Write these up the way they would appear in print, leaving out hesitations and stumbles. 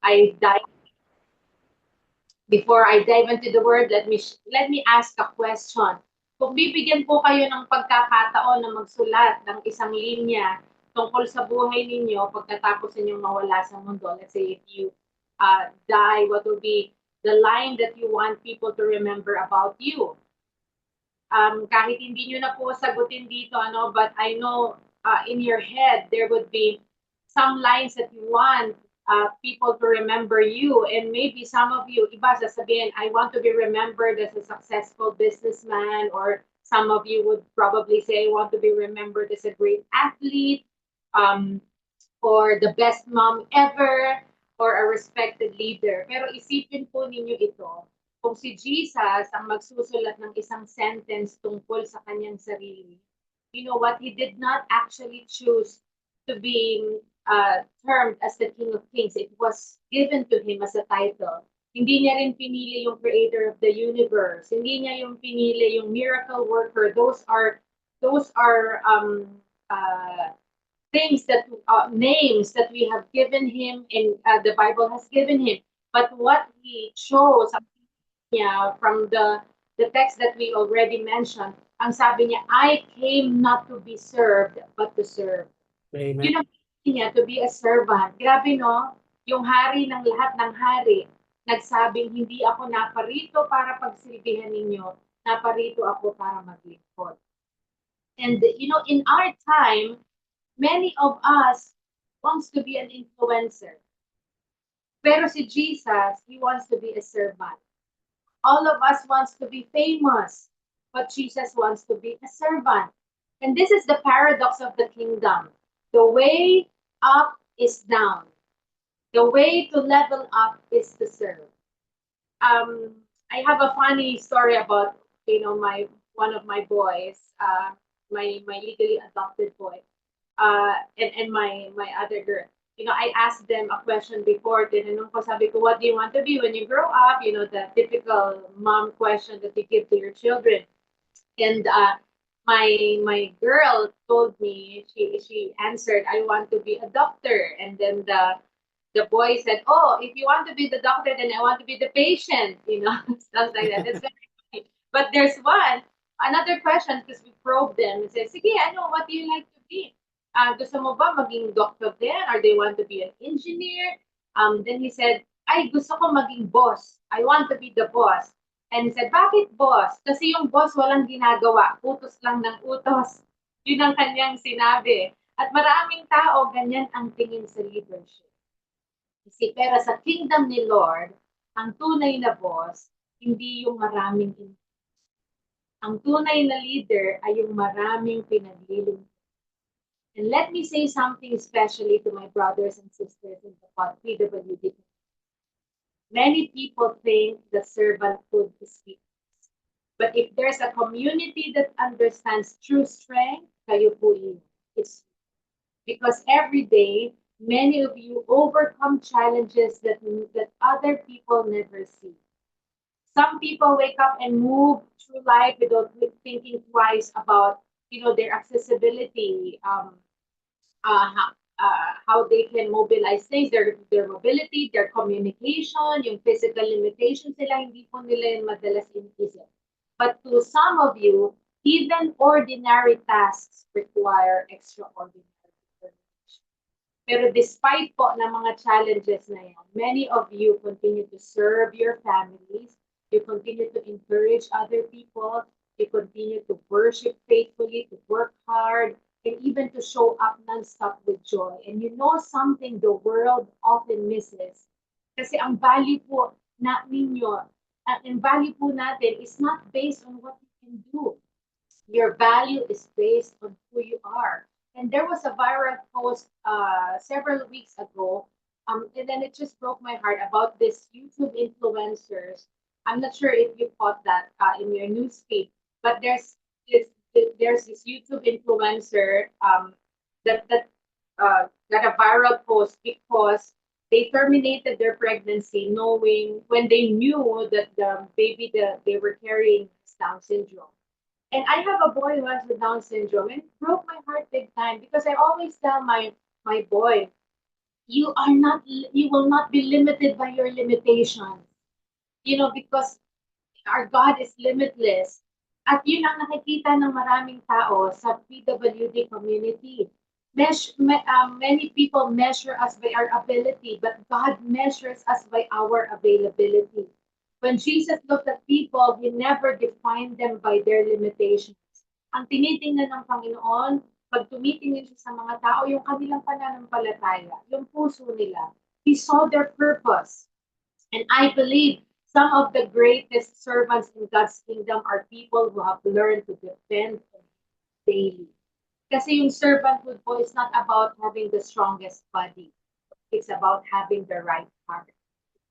I dive Before I dive into the word, let me ask a question. Kung bibigyan po kayo ng pagkakataon na magsulat ng isang linya tungkol sa buhay ninyo pagkatapos ninyong mawala sa mundo, let's say if you die, what will be the line that you want people to remember about you? Kahit hindi nyo na po sagutin dito, but I know in your head there would be some lines that you want people to remember you. And maybe some of you, iba sasabihin, I want to be remembered as a successful businessman, or some of you would probably say, I want to be remembered as a great athlete, um, or the best mom ever, or a respected leader. Pero isipin po ninyo ito, kung si Jesus ang magsusulat ng isang sentence tungkol sa kanyang sarili, you know what? He did not actually choose to be termed as the King of Kings. It was given to him as a title. Hindi niya rin pinili yung creator of the universe. Hindi niya yung pinili yung miracle worker. Those are things that names that we have given him in the Bible has given him. But what he chose niya from the text that we already mentioned, ang sabi niya, I came not to be served, but to serve. Amen. Yun ang sabi niya, to be a servant. Grabe, no? Yung hari ng lahat ng hari, nagsabing, hindi ako naparito para pagsilbihan ninyo, naparito ako para maglingkod. And, in our time, many of us wants to be an influencer. Pero si Jesus, he wants to be a servant. All of us wants to be famous, but Jesus wants to be a servant. And this is the paradox of the kingdom. The way up is down. The way to level up is to serve. I have a funny story about my one of my boys, my legally adopted boy, and my other girl. I asked them a question before. Tinanong ko, sabi ko, what do you want to be when you grow up? The typical mom question that you give to your children. And my girl told me, she answered, I want to be a doctor. And then the boy said, oh, if you want to be the doctor, then I want to be the patient, stuff like that. That's very funny. But there's another question, because we probed them and said, sige, what do you like to be? Gusto mo ba maging doctor din? Or they want to be an engineer? Then he said, ay, gusto ko maging boss. I want to be the boss. And he said, bakit boss? Kasi yung boss walang ginagawa. Utos lang ng utos. Yun ang kanyang sinabi. At maraming tao, ganyan ang tingin sa leadership. Kasi pero sa kingdom ni Lord, ang tunay na boss, hindi yung maraming influence. Ang tunay na leader ay yung maraming pinaglilingkuran. And let me say something especially to my brothers and sisters in the PWD. Many people think that servanthood is weakness. But if there's a community that understands true strength, kayo po yun. It's because every day, many of you overcome challenges that other people never see. Some people wake up and move through life without thinking twice about their accessibility, how they can mobilize things, their mobility, their communication, yung physical limitations nila, hindi po nila yung madalas inisip. But to some of you, even ordinary tasks require extraordinary determination. Pero despite po ng mga challenges na yan, many of you continue to serve your families, you continue to encourage other people, you continue to worship faithfully, to work hard, and even to show up nonstop with joy. And you know something the world often misses. Kasi ang value po ninyo, ang value po natin is not based on what you can do. Your value is based on who you are. And there was a viral post several weeks ago, and then it just broke my heart about this YouTube influencers. I'm not sure if you caught that in your newsfeed, but there's this YouTube influencer that got a viral post because they terminated their pregnancy knowing when they knew that the baby that they were carrying has Down syndrome. And I have a boy who has the Down syndrome, and it broke my heart big time because I always tell my boy, you will not be limited by your limitations. Because our God is limitless. At yun ang nakikita ng maraming tao sa PWD community. Many people measure us by our ability, but God measures us by our availability. When Jesus looked at people, He never defined them by their limitations. Ang tinitingnan ng Panginoon, pag tumitingin siya sa mga tao, yung kanilang pananampalataya, yung puso nila, He saw their purpose. And I believe some of the greatest servants in God's kingdom are people who have learned to depend daily. Kasi yung servanthood po is not about having the strongest body. It's about having the right heart.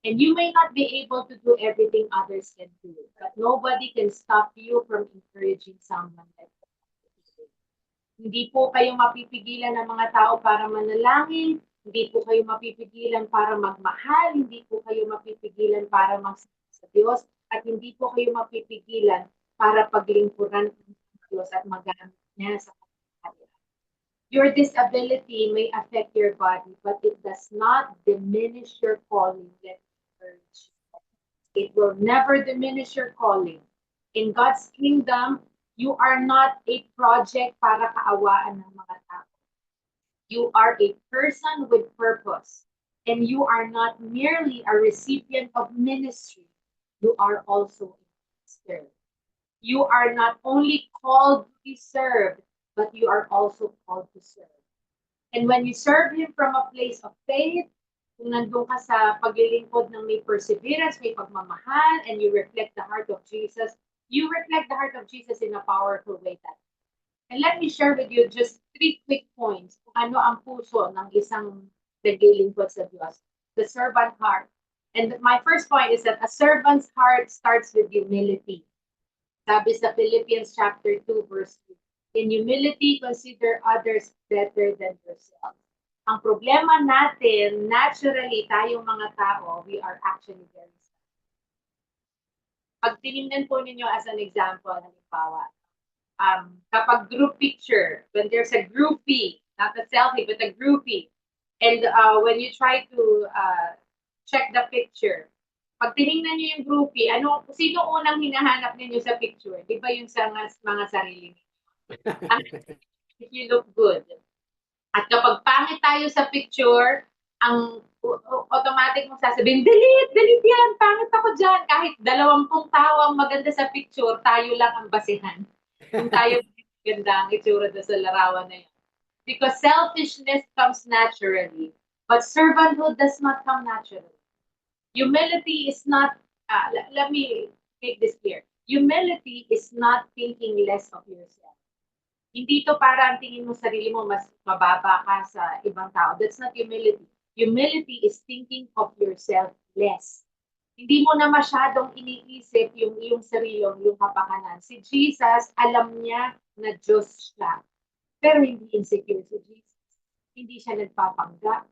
And you may not be able to do everything others can do, but nobody can stop you from encouraging someone like that. Hindi po kayo mapipigilan ng mga tao para manalangin, hindi po kayo mapipigilan para magmahal, hindi po kayo mapipigilan para magsama sa Diyos, at hindi po kayo mapipigilan para paglingkuran ng Diyos at magamit niya sa kanya. Your disability may affect your body, but it does not diminish your calling. Let me encourage you. It will never diminish your calling. In God's kingdom, you are not a project para kaawaan ng mga tao. You are a person with purpose, and you are not merely a recipient of ministry. You are also a minister. You are not only called to be served, but you are also called to serve. And when you serve Him from a place of faith, kung nandun ka sa paglilingkod ng may perseverance, may pagmamahal, and you reflect the heart of Jesus, you reflect the heart of Jesus in a powerful way. And let me share with you just 3 quick points kung ano ang puso ng isang naglilingkod sa Diyos. The servant heart. And my first point is that a servant's heart starts with humility. Sabi sa Philippians chapter 2, verse 2. In humility, consider others better than yourself. Ang problema natin, naturally, tayong mga tao, we are actually very selfish. Pag tinignan po ninyo as an example, halimbawa, kapag group picture, when there's a groupie, not a selfie, but a groupie, and when you try to check the picture, pag tinignan nyo yung groupie, sino unang hinahanap ninyo sa picture? Di ba yung sa mga sarili niyo? If you look good. At kapag pangit tayo sa picture, ang automatic mong sasabihin, delete yan, pangit ako dyan. Kahit 20 tao ang maganda sa picture, tayo lang ang basihan. Kung tayo ganda ang itsura sa larawan na yun. Because selfishness comes naturally, but servanthood does not come naturally. Humility is not, let me make this clear. Humility is not thinking less of yourself. Hindi to para ang tingin mo sarili mo mas mababa ka sa ibang tao. That's not humility. Humility is thinking of yourself less. Hindi mo na masyadong iniisip yung iyong sarili, yung kapakanan. Si Jesus, alam niya na Diyos siya. Pero hindi insecure si Jesus. Hindi siya nagpapanggap.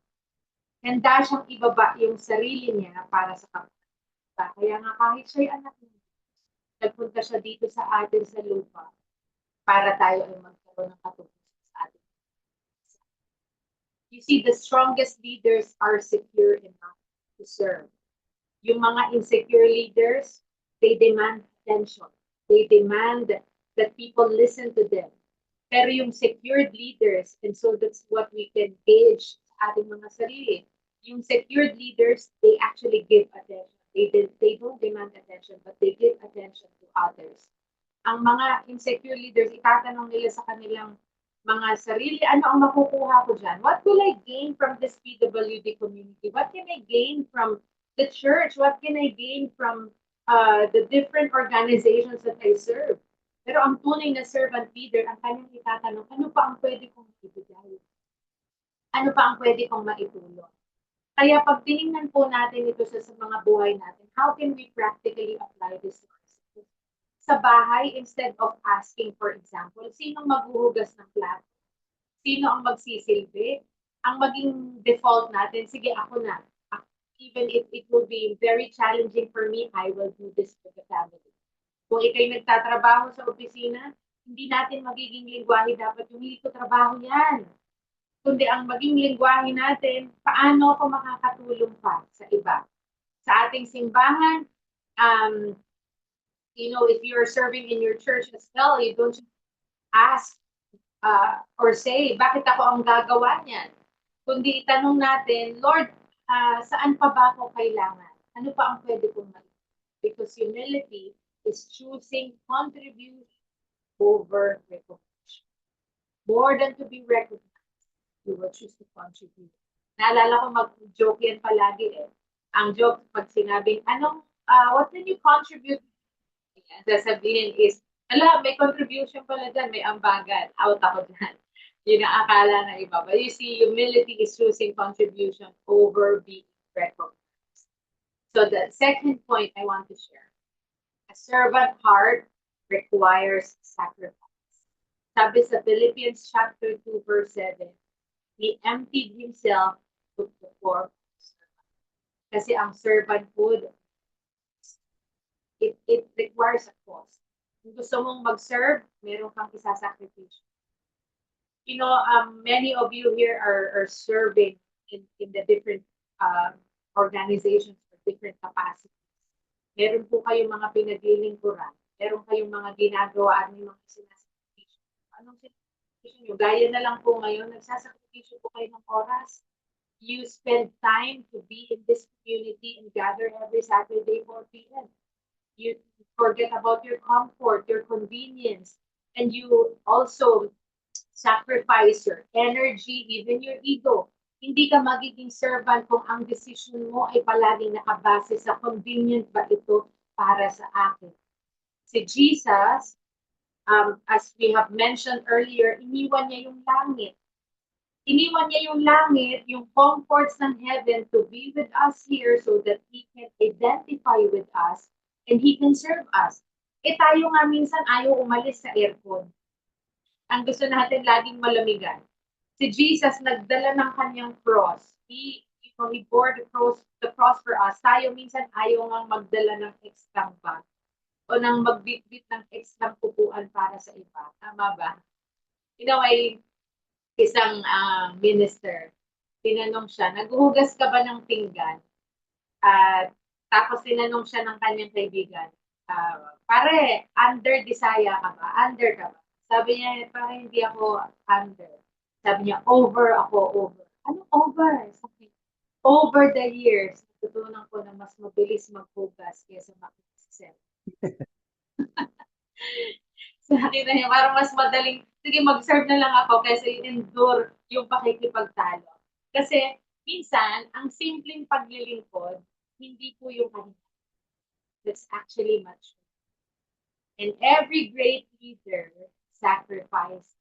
Handa siyang ibaba yung sarili niya para sa kapakanan. Kaya nga kahit siya'y anak niya, nagpunta siya dito sa atin sa lupa para tayo ay magkaroon ng katutusan sa atin. You see, the strongest leaders are secure enough to serve. Yung mga insecure leaders, they demand attention. They demand that people listen to them. Pero yung secured leaders, and so that's what we can gauge sa ating mga sarili, yung secured leaders, they actually give attention. They don't demand attention, but they give attention to others. Ang mga insecure leaders, itatanong nila sa kanilang mga sarili, ano ang makukuha ko dyan? What will I gain from this PWD community? What can I gain from the church? What can I gain from the different organizations that I serve? Pero ang tunay na servant leader, ang kanyang itatanong, ano pa ang pwede kong ibigay? Ano pa ang pwede kong maitulong? Kaya pag tinignan po natin ito sa mga buhay natin, how can we practically apply this? Sa bahay, instead of asking, for example, sino maghuhugas ng plato? Sino ang magsisilbi? Ang maging default natin, sige, ako na. Even if it will be very challenging for me, I will do this for the family. Kung ikay nagtatrabaho sa opisina, hindi natin magiging lingwahe dapat yung hindi ko trabaho yan. kundi ang maging lingwahe natin, paano ako makakatulong pa sa iba. Sa ating simbahan, if you're serving in your church as well, you don't just ask or say, bakit ako ang gagawa niyan? Kundi itanong natin, Lord, saan pa ba ako kailangan? Ano pa ang pwede kong maging? Because humility is choosing contribution over recognition. More than to be recognized, you will choose to contribute. Naalala ko mag-joke yan palagi eh. Ang joke pag sinabing, what can you contribute? Sasabihin is, may contribution pala dyan, may ambagan, out ako dyan. Yun ang akala ng iba. But you see, humility is choosing contribution over being recognized. So the second point I want to share, a servant heart requires sacrifice. Sabi sa Philippians chapter 2, verse 7, he emptied himself to the form of servant. Kasi ang servanthood, it requires a cost. Kung gusto mong mag-serve, meron kang isasakripisyo. Many of you here are serving in the different organizations for different capacities. Meron po kayong mga pinaglilingkuran. Meron kayong mga ginagawa at may mga sinasakripisyo. Anong sinasakripisyo nyo? Gaya na lang po ngayon, nagsasakripisyo po kayo ng oras. You spend time to be in this community and gather every Saturday 4 p.m. You forget about your comfort, your convenience, and you also sacrifice your energy, even your ego. Hindi ka magiging servant kung ang decision mo ay palaging nakabase sa convenient ba ito para sa akin. Si Jesus, as we have mentioned earlier, iniwan niya yung langit. Iniwan niya yung langit, yung comforts ng heaven to be with us here so that He can identify with us and He can serve us. Tayo nga minsan ayaw umalis sa aircon. Ang gusto natin laging malamigan. Si Jesus nagdala ng kanyang cross. He bore the cross for us. Tayo minsan ayaw nga magdala ng extra bag o nang magbitbit ng extra pupuan para sa iba. Tama ba? Ay isang minister, tinanong siya, naghuhugas ka ba ng pinggan? Tapos tinanong siya ng kanyang kaibigan, pare, under Disaya ka ba? Under ka ba? Sabi niya, parang hindi ako under. Sabi niya, over ako, over. Ano over? Sabi, over the years, natutunan ko na mas mabilis maghugas kaysa makikisip. Sabi na niya, parang mas madaling, sige, mag-serve na lang ako kasi endure yung pakikipagtalo. Kasi, minsan, ang simpleng paglilingkod, hindi po yung kanina. That's actually much more. And every great leader sacrifice.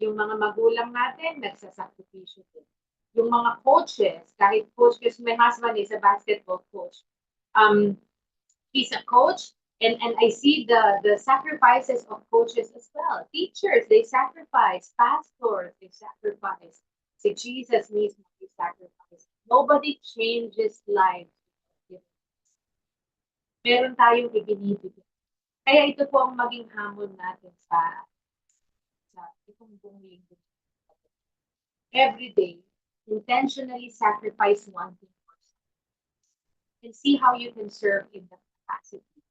Yung mga magulang natin, nagsasakripisyo din. Yung mga coaches, kahit coach, kasi my husband is a basketball coach. He's a coach, and I see the sacrifices of coaches as well. Teachers, they sacrifice. Pastors, they sacrifice. Si Jesus mismo, he sacrificed. Nobody changes lives. Meron tayong ibinibigay. Kaya ito po ang maging hamon natin sa itong buong linggo. Every day, intentionally sacrifice one thing for someone. And see how you can serve in that capacity.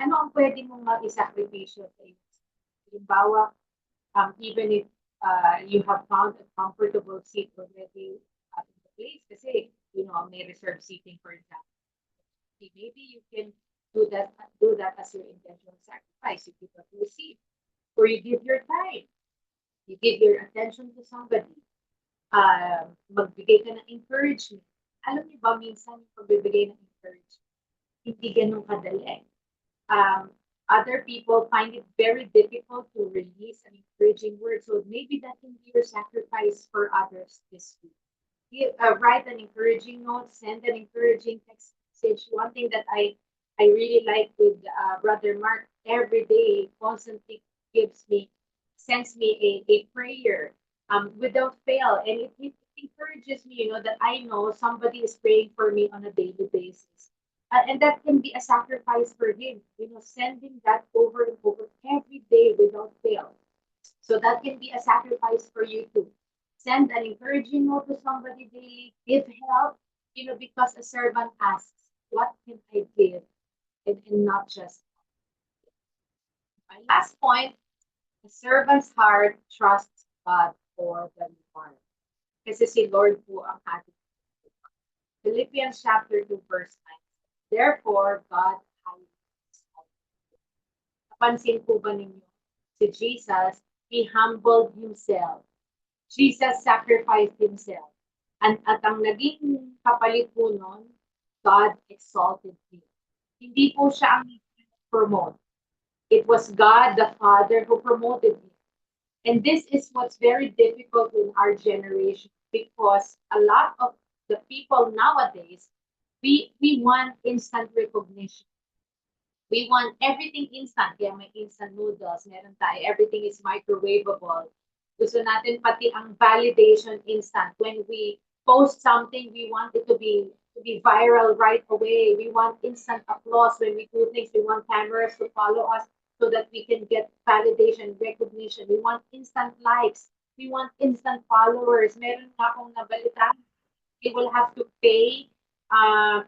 Ano ang pwede mong mag-isakripisyo sa iyo? Halimbawa, even if you have found a comfortable seat already in the place, kasi, may reserved seating, for example. Maybe you can do that as your intentional sacrifice. You give up your seat, or you give your time. You give your attention to somebody. Magbigay ka ng encouragement. Alam niyo ba, minsan yung pagbibigay ng encouragement, hindi ganun kadali. Other people find it very difficult to release an encouraging word. So maybe that can be your sacrifice for others this week. Write an encouraging note, send an encouraging text message. One thing that I really like with Brother Mark, every day, constantly sends me a prayer without fail. And it encourages me, that I know somebody is praying for me on a daily basis. And that can be a sacrifice for him, sending that over and over every day without fail. So that can be a sacrifice for you too. Send an encouraging note to somebody daily. Give help, because a servant asks, what can I give? And not just. My last point, the servant's heart trusts God for the reward. Kasi si Lord po ang ating. Philippians chapter 2 verse 9. Therefore, God highly exalted. Napansin po ba ninyo? Si Jesus, He humbled Himself. Jesus sacrificed Himself. At ang naging kapalit po nun, God exalted Him. Hindi po siya ang promote. It was God the Father who promoted Him. And this is what's very difficult in our generation because a lot of the people nowadays, we want instant recognition. We want everything instant. Kaya may instant noodles, meron tayo. Everything is microwavable. Gusto natin pati ang validation instant. When we post something, we want it to be viral right away. We want instant applause when we do things. We want cameras to follow us so that we can get validation, recognition. We want instant likes. We want instant followers. Meron nga akong nabalitaan. You will have to pay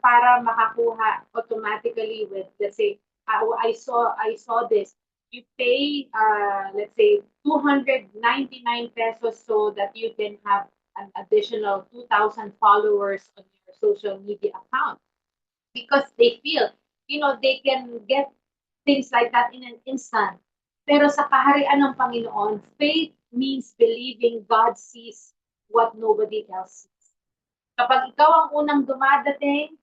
para makakuha automatically with, let's say, I saw this. You pay, let's say, 299 pesos so that you can have an additional 2,000 followers on your social media account because they feel, they can get things like that in an instant. Pero sa kaharian ng Panginoon, faith means believing God sees what nobody else sees. Kapag ikaw ang unang dumadating,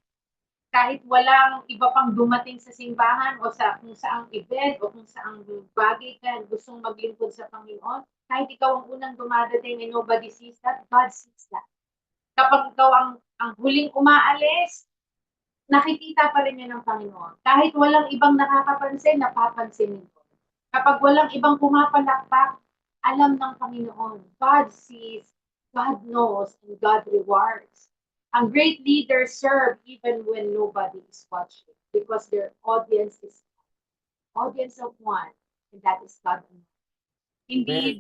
kahit walang iba pang dumating sa simbahan o sa kung saang event o kung saang bagay ka gustong maglingkod sa Panginoon, kahit ikaw ang unang dumadating and nobody sees that, God sees that. Kapag ikaw ang huling umaalis, nakikita pa rin yan ng Panginoon. Kahit walang ibang nakakapansin, napapansin nito. Kapag walang ibang pumapalakpak, alam ng Panginoon. God sees, God knows, and God rewards. Ang great leaders serve even when nobody is watching because their audience of one, and that is God. Amen. Hindi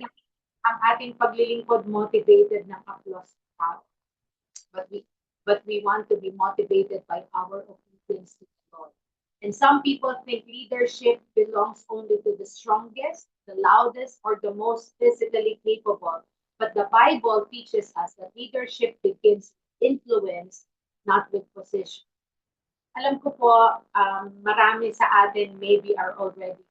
ang ating paglilingkod motivated ng applause ng tao. But we want to be motivated by our obedience to the Lord. And some people think leadership belongs only to the strongest, the loudest, or the most physically capable. But the Bible teaches us that leadership begins with influence, not with position. Alam ko po, marami sa atin maybe are already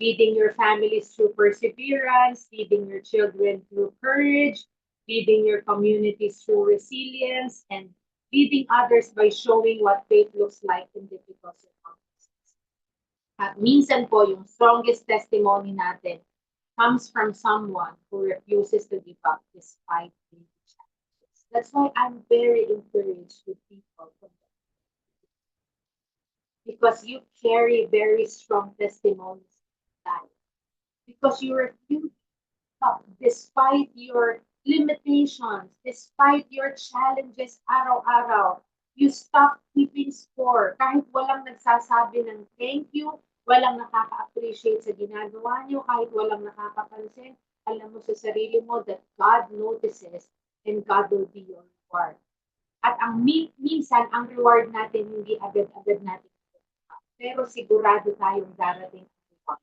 leading your families through perseverance, leading your children through courage, leading your communities through resilience, and leading others by showing what faith looks like in difficult circumstances. At minsan po, yung strongest testimony natin comes from someone who refuses to give up despite the challenges. That's why I'm very encouraged with people because you carry very strong testimonies in life. Because you refuse despite your limitations, despite your challenges araw-araw, you stop keeping score. Kahit walang nagsasabi ng thank you, walang nakaka-appreciate sa ginagawa nyo, kahit walang nakakapansin, alam mo sa sarili mo that God notices and God will be your reward. At ang minsan, ang reward natin, hindi agad-agad natin. Pero sigurado tayong darating ang reward.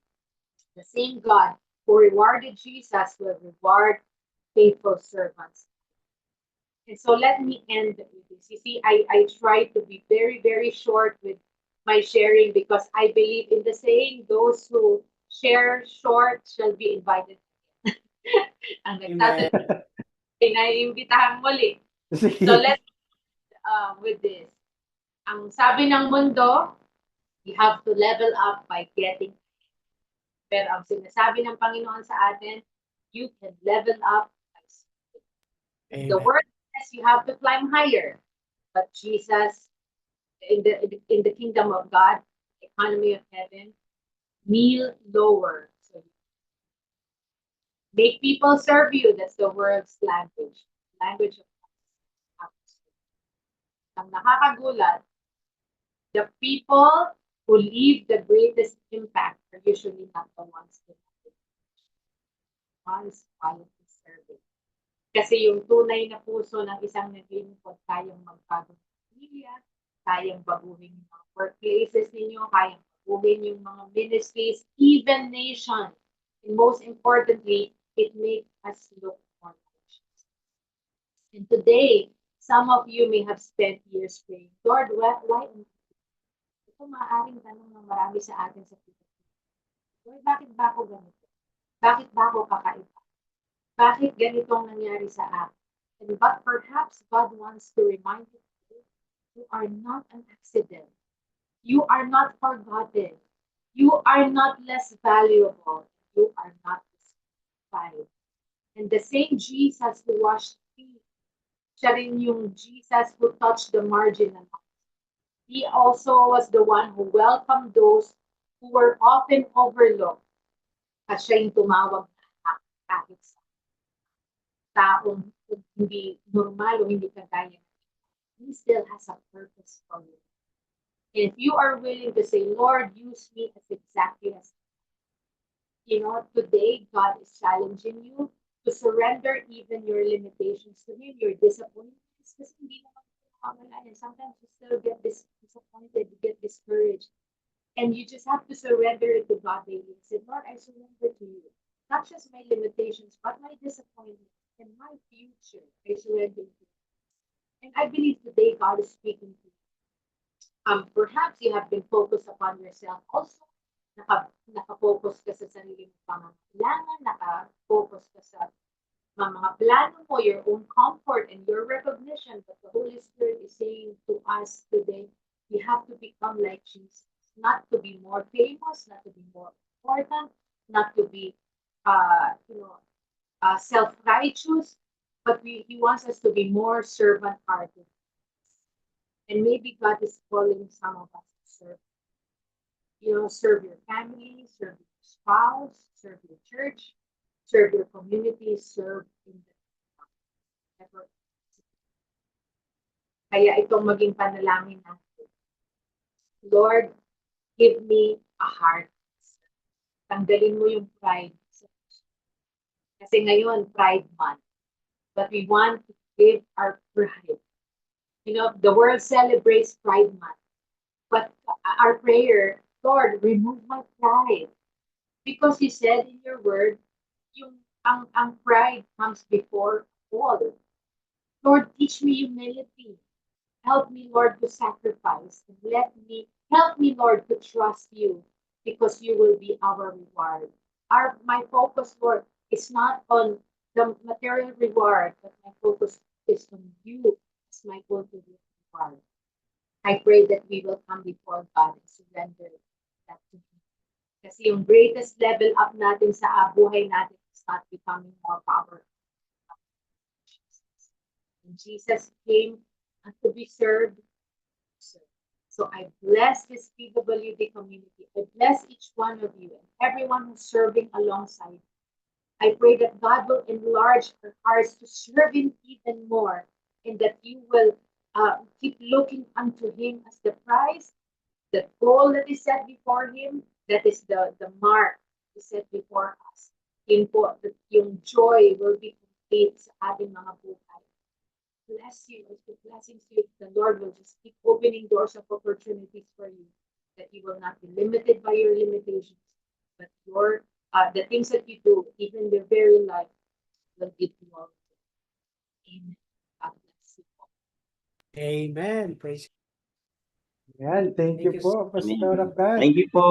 The same God who rewarded Jesus will reward faithful servants. And so let me end with this. You see, I try to be very, very short with my sharing because I believe in the saying, those who share short shall be invited. Ang Amen. nagtatanong, pinaiimbitahan muli. So Sige. let's with this. Ang sabi ng mundo, you have to level up by getting. Pero ang sinasabi ng Panginoon sa atin, you can level up by sleeping. The Amen. word says you have to climb higher. But Jesus, in the kingdom of God, economy of heaven, kneel lower. So make people serve you. That's the world's language. Language of God. Ang nakakagulat, the people who leave the greatest impact are usually not the ones who have the ones quietly serving. Kasi yung tunay na puso ng isang naglilingkod, kayang magbago ng pamilya, kayang baguhin yung mga workplaces ninyo, kayang baguhin yung mga ministries, even nation. And most importantly, it makes us look more righteous. And today, some of you may have spent years praying, Lord, why? Ito maaaring tanong ng marami sa atin sa Pilipinas. Lord, bakit ba ako ganito? Bakit ba ako kakaiba? Bakit ganitong nangyari sa akin? But perhaps God wants to remind you today, you are not an accident. You are not forgotten. You are not less valuable. You are not despised. And the same Jesus who washed feet, siya rin yung Jesus who touched the marginalized. He also was the one who welcomed those who were often overlooked. At siya yung tumawag na kahit sa taong hindi normal o hindi kagaya, He still has a purpose for you. And if you are willing to say, Lord, use me as exactly as today God is challenging you to surrender even your limitations to Him, your disappointments, kasi hindi naman nakawala. And sometimes you still get disappointed, you get discouraged. And you just have to surrender it to God daily. Say, Lord, I surrender to you. Not just my limitations, but my disappointments and my future. I surrender to you. And I believe today God is speaking to you. Perhaps you have been focused upon yourself also. Naka-focus ka sa sarili mong pangangailangan, naka-focus ka sa mga plano mo, your own comfort and your recognition. But the Holy Spirit is saying to us today, we have to become like Jesus. Not to be more famous, not to be more important, not to be, self-righteous, but He wants us to be more servant-hearted. And maybe God is calling some of us to serve. Serve your family, serve your spouse, serve your church, serve your community, serve in the effort. Kaya itong maging panalangin natin. Lord, give me a heart. Tanggalin mo yung pride. Kasi ngayon, Pride Month. But we want to give our pride. The world celebrates Pride Month. But our prayer, Lord, remove my pride. Because you said in your word, ang pride comes before all. Lord, teach me humility. Help me, Lord, to sacrifice. And help me, Lord, to trust you because you will be our reward. My focus, Lord, is not on the material reward, but my focus is on you as my ultimate reward. I pray that we will come before God and surrender that to Him. Kasi yung greatest level up natin sa buhay natin is not becoming more powerful. And Jesus came to be served. So I bless this PWD community. I bless each one of you and everyone who's serving alongside. I pray that God will enlarge our hearts to serve Him even more, and that you will keep looking unto Him as the prize, the goal that is set before Him, that is the mark is set before us. Yung joy will be complete sa ating mga buhay. Bless you as the blessings to you. The Lord will just keep opening doors of opportunities for you, that you will not be limited by your limitations, but the things that you do, even the very life, will give you all. Amen. God bless you. Amen. Praise. Yan, thank you po, Pastor Abdan. Thank you po.